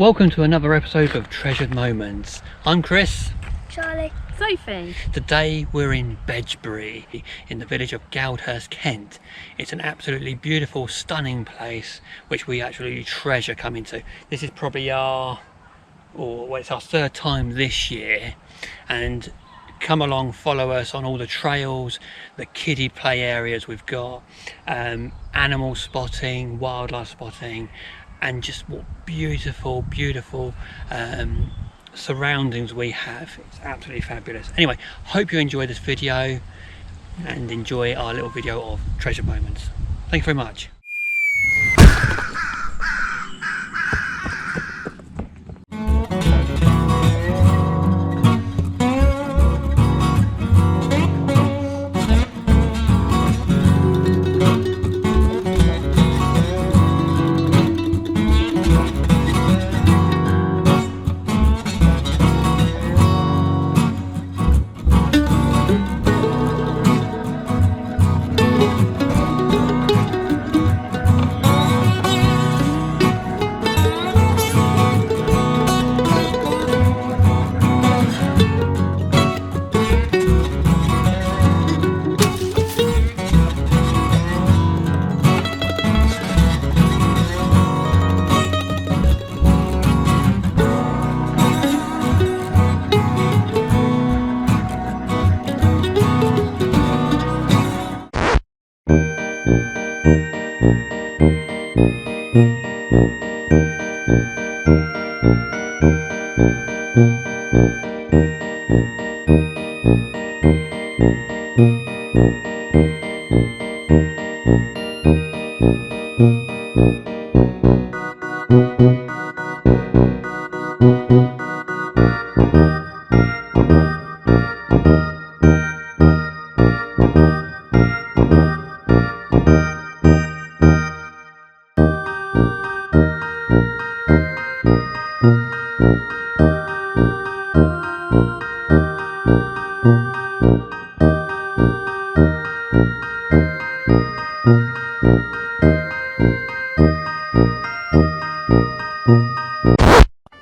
Welcome to another episode of Treasured Moments. I'm Chris. Charlie. Sophie. Today we're in Bedgebury, in the village of Goudhurst, Kent. It's an absolutely beautiful, stunning place which we absolutely treasure coming to. This is probably it's our third time this year, and come along, follow us on all the trails, the kiddie play areas we've got, animal spotting, wildlife spotting, and just what beautiful surroundings we have. It's absolutely fabulous. Anyway, hope you enjoy this video and enjoy our little video of treasure moments. Thank you very much.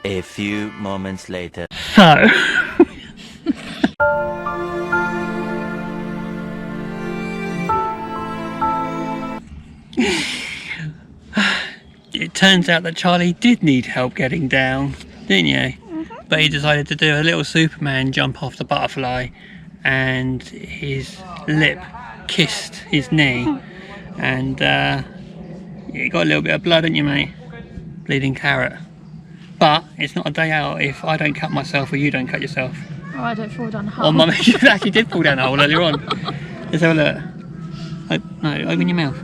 A few moments later. So it turns out that Charlie did need help getting down, didn't you? But he decided to do a little Superman jump off the butterfly, and his lip kissed his knee, and you got a little bit of blood, didn't you, mate? Bleeding carrot. But it's not a day out if I don't cut myself or you don't cut yourself. Oh, I don't fall down a hole. Oh, Mum, you actually did fall down a hole earlier on. Let's have a look. No, open your mouth.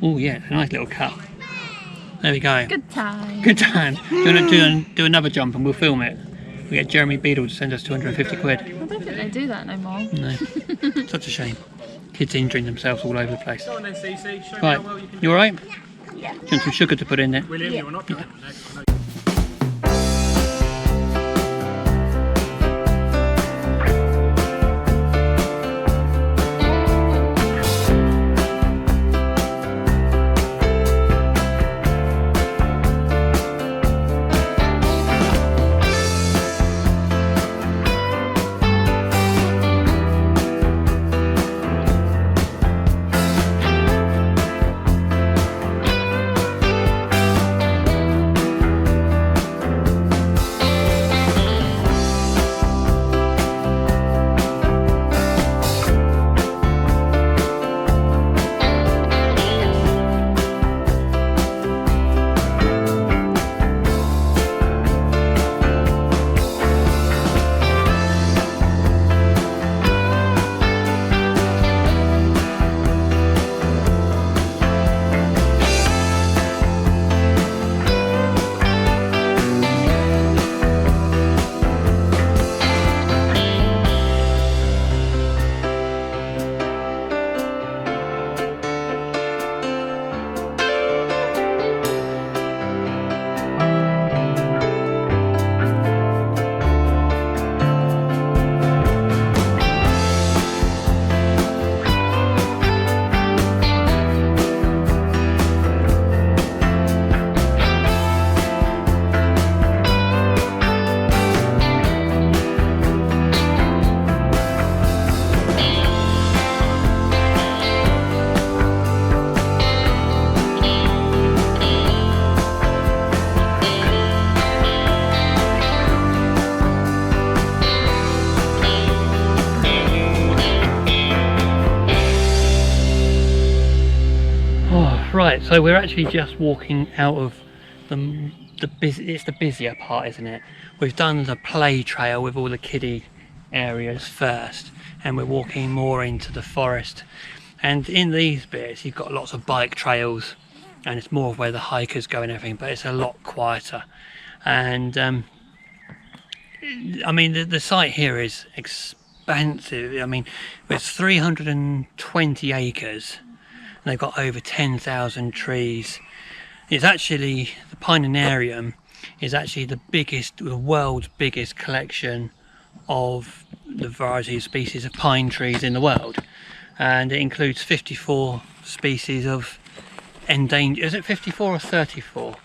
Oh yeah, it's a nice little cut. There we go. Good time. Good time. Do you want to do another jump and we'll film it? We get Jeremy Beadle to send us 250 quid. I don't think they do that no more. No. Such a shame. Kids injuring themselves all over the place. Go on then, Cece. Show me Right, how well you can you alright? Yeah. Do you want some sugar to put in there? William, Yeah. you're not going next. I know. So we're actually just walking out of it's the busier part, isn't it? We've done the play trail with all the kiddie areas first, and we're walking more into the forest. And in these bits you've got lots of bike trails, and it's more of where the hikers go and everything, but it's a lot quieter. And I mean, the site here is expansive. I mean, it's 320 acres, and they've got over 10,000 trees. It's actually, the Pinetum is actually the world's biggest collection of the variety of species of pine trees in the world, and it includes 54 species of endangered. Is it 54 or 34?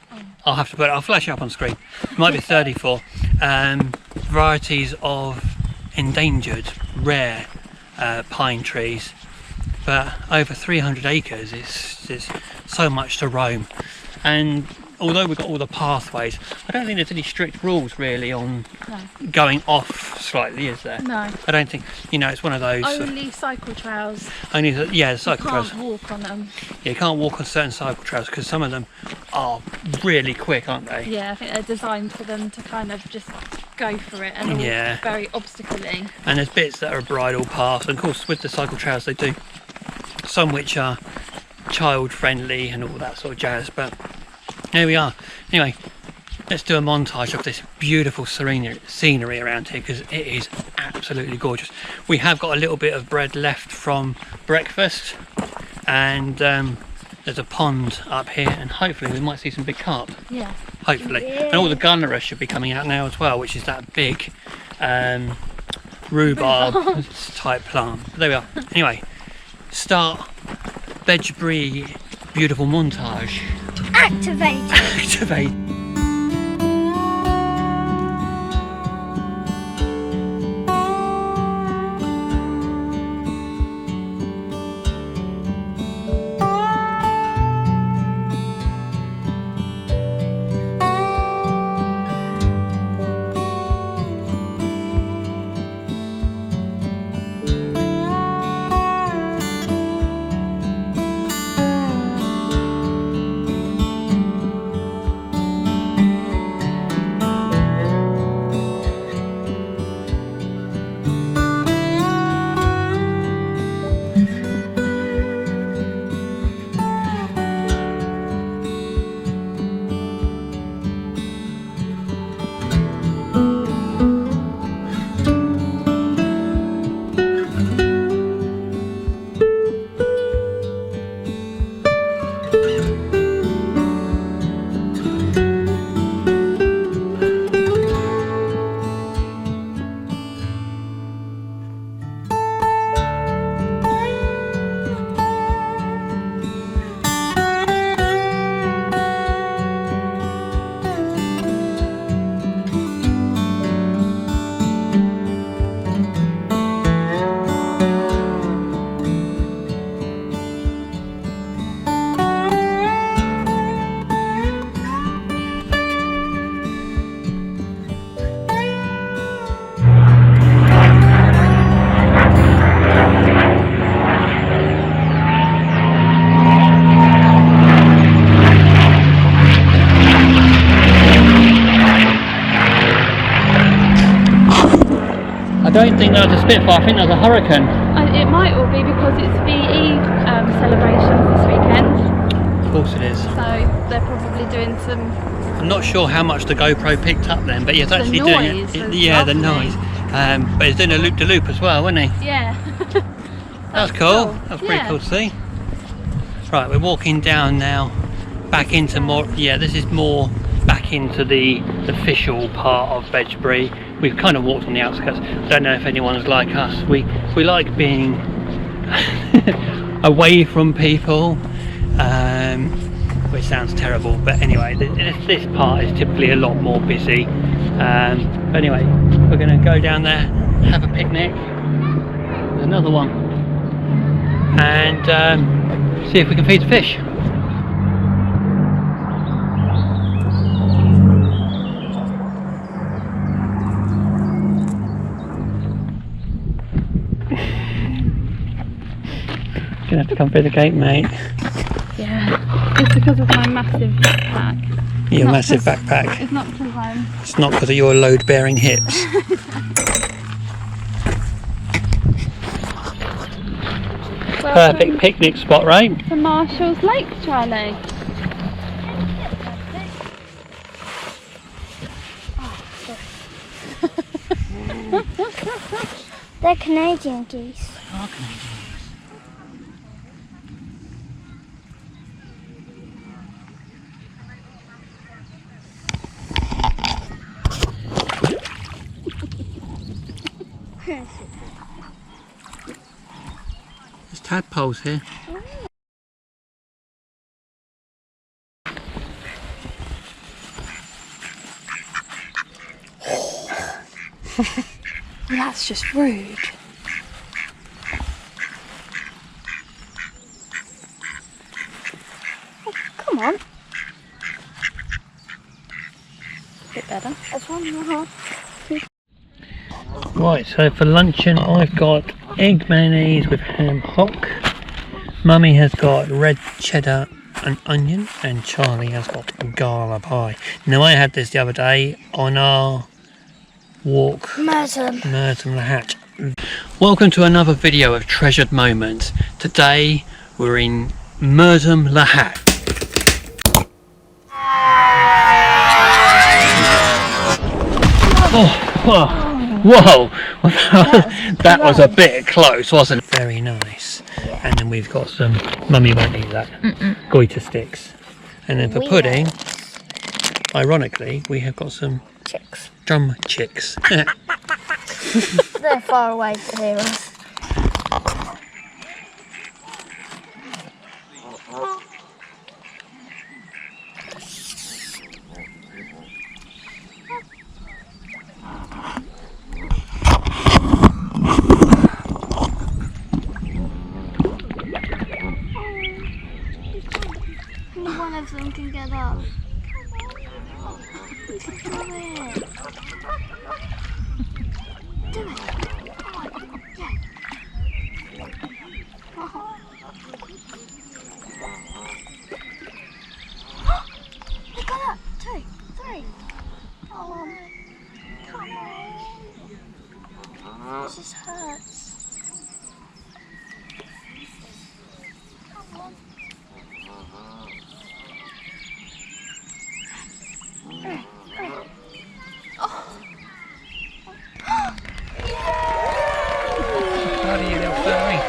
I'll have to put it, I'll flash it up on screen. It might be 34 varieties of endangered, rare pine trees. But over 300 acres is so much to roam. And although we've got all the pathways, I don't think there's any strict rules really on going off slightly, is there? No. I don't think, you know, it's one of those. Only cycle trails. Only, the cycle trails. You can't walk on them. Yeah, you can't walk on certain cycle trails because some of them are really quick, aren't they? Yeah, I think they're designed for them to kind of just go for it, and all very obstacle-y. And there's bits that are bridle paths, and of course with the cycle trails they do some which are child friendly and all that sort of jazz, but here we are. Anyway, let's do a montage of this beautiful scenery around here, because it is absolutely gorgeous. We have got a little bit of bread left from breakfast, and there's a pond up here, and hopefully we might see some big carp. Yeah. Hopefully. And all the gunnerer should be coming out now as well, which is that big rhubarb type plant. But there we are. Anyway, start Bedgebury beautiful montage. Activate. Activate. I don't think that was a Spitfire, I think that was a Hurricane. It might all be because it's VE celebrations this weekend. Of course it is. So they're probably doing some. I'm not sure how much the GoPro picked up then, but it's actually doing it. Yeah, the noise. But it's doing a loop-de-loop as well, wasn't he? Yeah. That's cool. That's pretty cool to see. Right, we're walking down now, back into more. Yeah, this is more back into the official part of Bedgebury. We've kind of walked on the outskirts. I don't know if anyone's like us. We like being away from people, which sounds terrible. But anyway, this part is typically a lot more busy. But anyway, we're going to go down there, have a picnic. There's another one, and see if we can feed the fish. Gonna have to come through the gate, mate. Yeah. It's because of my massive backpack. Your massive backpack. It's not because I'm... It's not because of your load-bearing hips. Perfect picnic spot, right? To Marshall's Lake, Charlie. They're Canadian geese. They are Canadian. There's tadpoles here. That's just rude. Oh, come on. Bit better. That's 1.5. Right, so for luncheon I've got egg mayonnaise with ham hock. Mummy has got red cheddar and onion, and Charlie has got gala pie. Now I had this the other day on our walk. Merton. Merton Lahat. Welcome to another video of Treasured Moments. Today we're in Merton Lahat. Whoa! That was a bit close, wasn't it? Very nice. And then we've got some, Mummy won't eat that, goiter sticks. And then for pudding, ironically, we have got some Chicks. drum chicks. They're far away to hear us. Only one of them can get up. Do it. Do it. Yeah. They got up. 2, 3. Come on. This just hurts. Come on. How do you little fairy?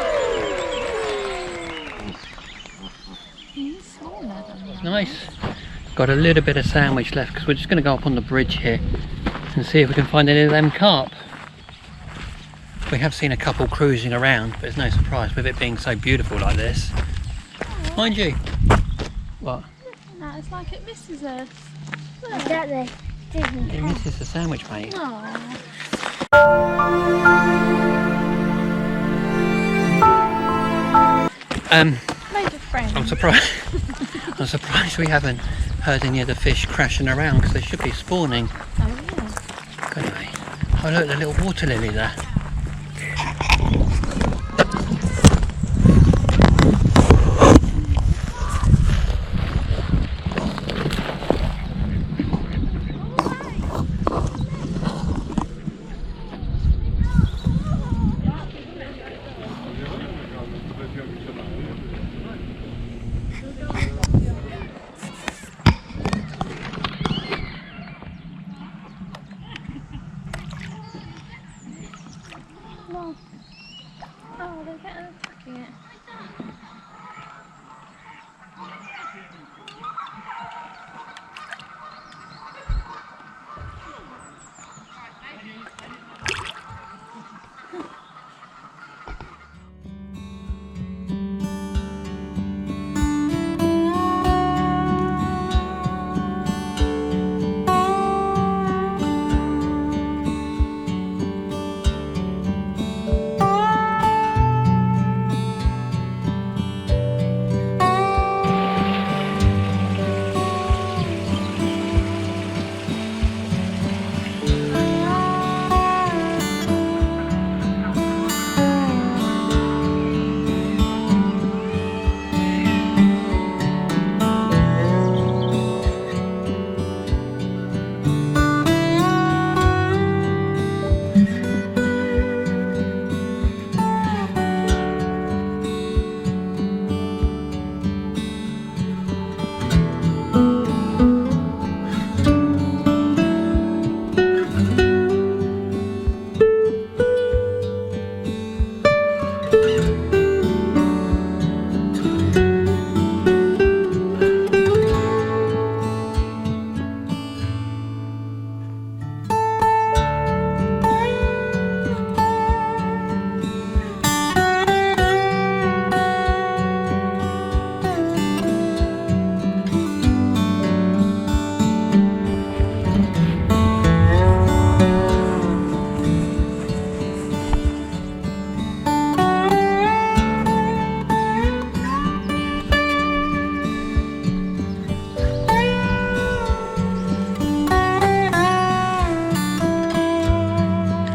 He's smaller than that. Nice. Got a little bit of sandwich left because we're just going to go up on the bridge here and see if we can find any of them carp. We have seen a couple cruising around, but it's no surprise with it being so beautiful like this. Mind you. What? No, it's like it misses us. Exactly. Didn't It misses the sandwich, mate. Made of friends. I'm surprised. I'm surprised we haven't heard any of the fish crashing around because they should be spawning. Oh yeah. Could they? Oh look, the little water lily there.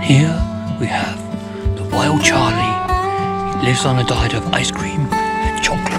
And here we have the Wild Charlie. He lives on a diet of ice cream and chocolate.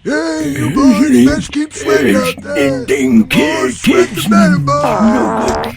Hey, you boys, let's keep sweating out there. Boys, sweat the better, boys.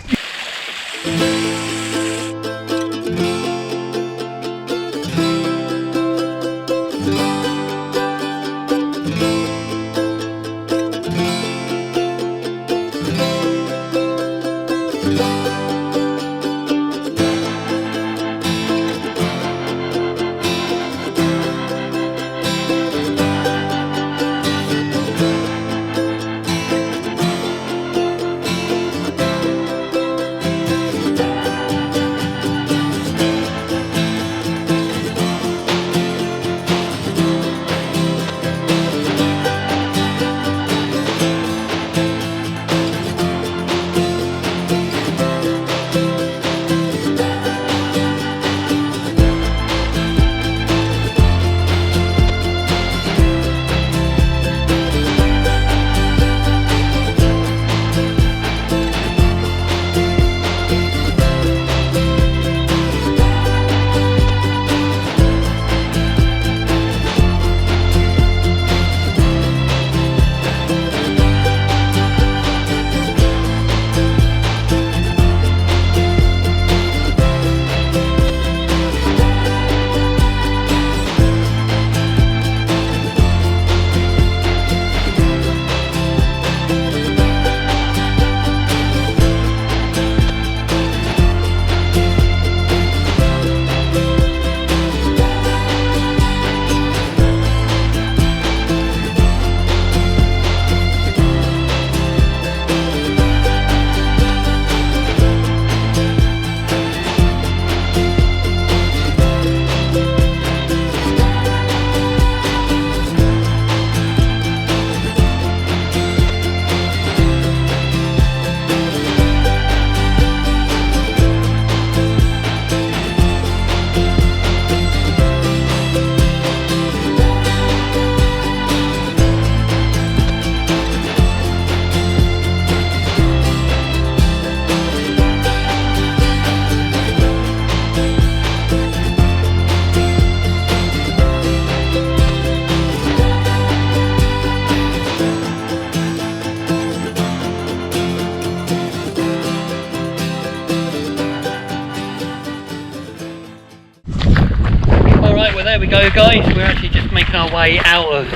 Well, there we go, guys. We're actually just making our way out of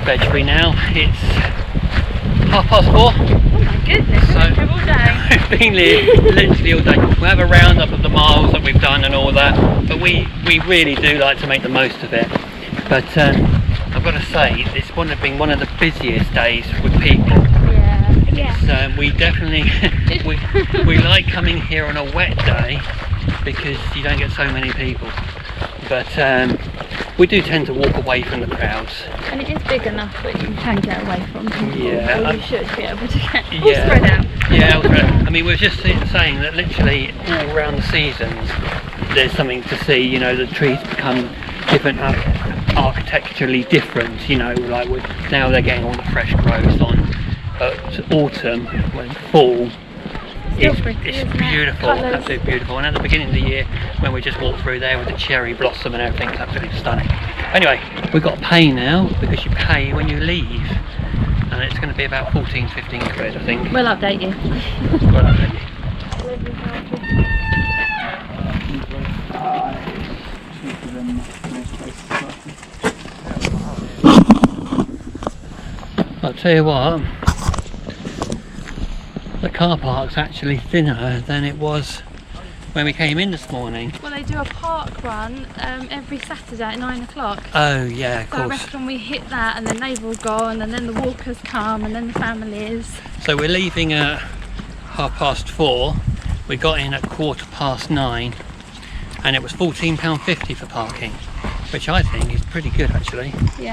Bedgebury now. It's 4:30. Oh my goodness, So- we've been all day. We've been here literally all day. We'll have a roundup of the miles that we've done and all that, but we really do like to make the most of it. But I've got to say, it's been one of the busiest days with people. Yeah. We definitely we like coming here on a wet day because you don't get so many people. But we do tend to walk away from the crowds. And it is big enough that you can get away from people. Yeah. So you should be able to get all Yeah. spread out. Yeah, all spread out. I mean, we're just saying that literally all around the seasons there's something to see. You know, the trees become different, architecturally different. You know, like now they're getting all the fresh growth on. Autumn, when fall, it's beautiful, absolutely beautiful. And at the beginning of the year, when we just walked through there with the cherry blossom and everything, it's absolutely stunning. Anyway, we've got to pay now because you pay when you leave, and it's going to be about 14-15 quid, I think. We'll update you. We'll update you. I'll tell you what, the car park's actually thinner than it was when we came in this morning. Well, they do a park run every Saturday at 9 o'clock. Oh yeah, of So I course. reckon we hit that and then they've all gone and then the walkers come and then the families. So we're leaving at 4:30. We got in at 9:15. and it was £14.50 for parking, which I think is pretty good actually. Yeah.